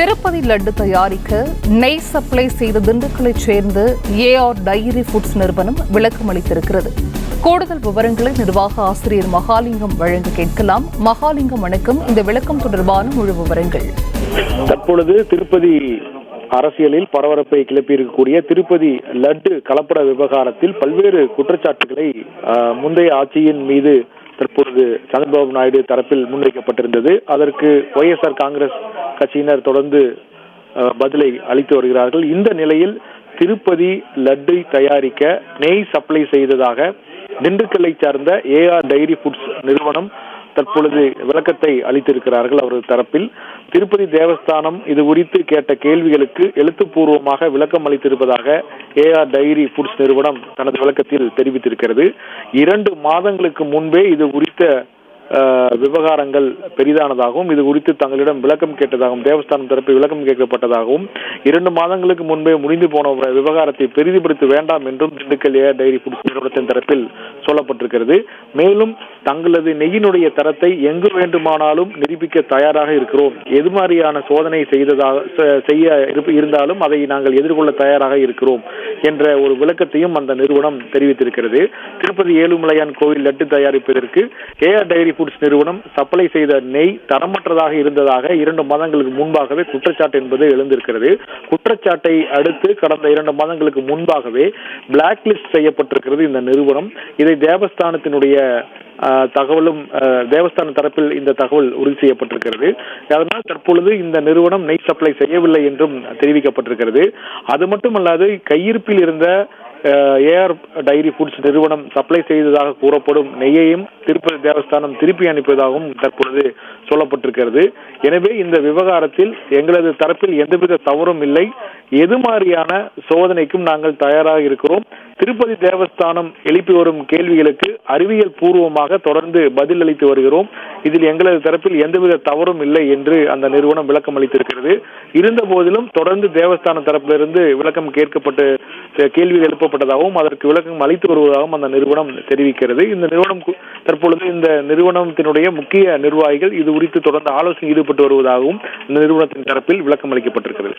திருப்பதி லட்டு தயாரிக்க நெய் சப்ளை செய்த திண்டுக்கலைச் சேர்ந்த ஏஆர் டைரி ஃபுட்ஸ் நிறுவனம் விளக்கம் அளித்திருக்கிறது. கூடுதல் விவரங்களை நிர்வாக ஆசிரியர் மகாலிங்கம் வழங்க கேட்கலாம். மகாலிங்கம், வணக்கம். இந்த விளக்கம் தொடர்பான முழு விவரங்கள். தற்பொழுது திருப்பதி அரசியலில் பரபரப்பை கிளப்பியிருக்கக்கூடிய திருப்பதி லட்டு கலப்பட விவகாரத்தில் பல்வேறு குற்றச்சாட்டுகளை முந்தைய ஆட்சியின் மீது தற்பொழுது சந்திரபாபு நாயுடு தரப்பில் முன்வைக்கப்பட்டிருந்தது. அதற்கு ஒய்எஸ்ஆர் காங்கிரஸ் கட்சியினர் தொடர்ந்து பதிலை அளித்து வருகிறார்கள். இந்த நிலையில் திருப்பதி லட்டு தயாரிக்க நெய் சப்ளை செய்ததாக திண்டுக்கல்லை சார்ந்த ஏஆர் டைரி ஃபுட்ஸ் நிறுவனம் தற்பொழுது விளக்கத்தை அளித்திருக்கிறார்கள். அவரது தரப்பில் திருப்பதி தேவஸ்தானம் இது குறித்து கேட்ட கேள்விகளுக்கு எழுத்துப்பூர்வமாக விளக்கம் அளித்திருப்பதாக ஏஆர் டைரி ஃபுட்ஸ் நிறுவனம் தனது விளக்கத்தில் தெரிவித்திருக்கிறது. 2 மாதங்களுக்கு முன்பே இது குறித்த விவகாரங்கள் பெரிதானதாகவும் இது குறித்து தங்களிடம் விளக்கம் கேட்டதாகவும் தேவஸ்தானம் தரப்பில் விளக்கம் கேட்கப்பட்டதாகவும் 2 மாதங்களுக்கு முன்பே முடிந்து போன விவகாரத்தை பெரிதுபடுத்த வேண்டாம் என்றும் திண்டுக்கல் ஏஆர் டைரி ஃபுட்ஸ் நிறுவனத்தின் தரப்பில் சொல்லப்பட்டிருக்கிறது. மேலும் தங்களது நெய்யினுடைய தரத்தை எங்கு வேண்டுமானாலும் நிரூபிக்க தயாராக இருக்கிறோம், எது மாதிரியான சோதனை செய்ய இருந்தாலும் அதை நாங்கள் எதிர்கொள்ள தயாராக இருக்கிறோம் என்ற ஒரு விளக்கத்தையும் அந்த நிறுவனம் தெரிவித்திருக்கிறது. திருப்பதி ஏழுமலையான் கோவில் லட்டு தயாரிப்பதற்கு ஏஆர் டைரி ஃபுட்ஸ் நிறுவனம் சப்ளை செய்த நெய் தரமற்றதாக இருந்ததாக 2 மாதங்களுக்கு முன்பாகவே குற்றச்சாட்டு என்பது எழுந்திருக்கிறது. குற்றச்சாட்டை அடுத்து கடந்த 2 மாதங்களுக்கு முன்பாகவே பிளாக் லிஸ்ட் செய்யப்பட்டிருக்கிறது இந்த நிறுவனம். இதை தேவஸ்தானத்தினுடைய தகவலும் தேவஸ்தான தரப்பில் இந்த தகவல் உறுதி செய்யப்பட்டிருக்கிறது. அதனால் தற்பொழுது இந்த நிறுவனம் நெய் சப்ளை செய்யவில்லை என்றும் தெரிவிக்கப்பட்டிருக்கிறது. அது மட்டுமல்லாது கையிருப்பில் இருந்த ஏஆர் டைரி ஃபுட்ஸ் நிறுவனம் சப்ளை செய்ததாக கூறப்படும் நெய்யையும் திருப்பதி தேவஸ்தானம் திருப்பி அனுப்பியதாகவும் தற்பொழுது சொல்லப்பட்டிருக்கிறது. எனவே இந்த விவகாரத்தில் எங்களது தரப்பில் எந்தவித தவறும் இல்லை, எது மாதிரியான சோதனைக்கும் நாங்கள் தயாராக இருக்கிறோம். திருப்பதி தேவஸ்தானம் எழுப்பி வரும் கேள்விகளுக்கு அறிவியல் பூர்வமாக தொடர்ந்து பதில் அளித்து வருகிறோம். இதில் எங்களது தரப்பில் எந்தவித தவறும் இல்லை என்று அந்த நிறுவனம் விளக்கம் அளித்திருக்கிறது. இருந்த போதிலும் தொடர்ந்து தேவஸ்தான தரப்பிலிருந்து விளக்கம் கேட்கப்பட்டு கேள்விகள் எழுப்பப்பட்டதாகவும் அதற்கு விளக்கம் அளித்து வருவதாகவும் அந்த நிறுவனம் தெரிவிக்கிறது. இந்த நிறுவனம் தற்பொழுது இந்த நிறுவனத்தினுடைய முக்கிய நிர்வாகிகள் இது குறித்து தொடர்ந்து ஆலோசனை ஈடுபட்டு வருவதாகவும் இந்த நிறுவனத்தின் தரப்பில் விளக்கம் அளிக்கப்பட்டிருக்கிறது.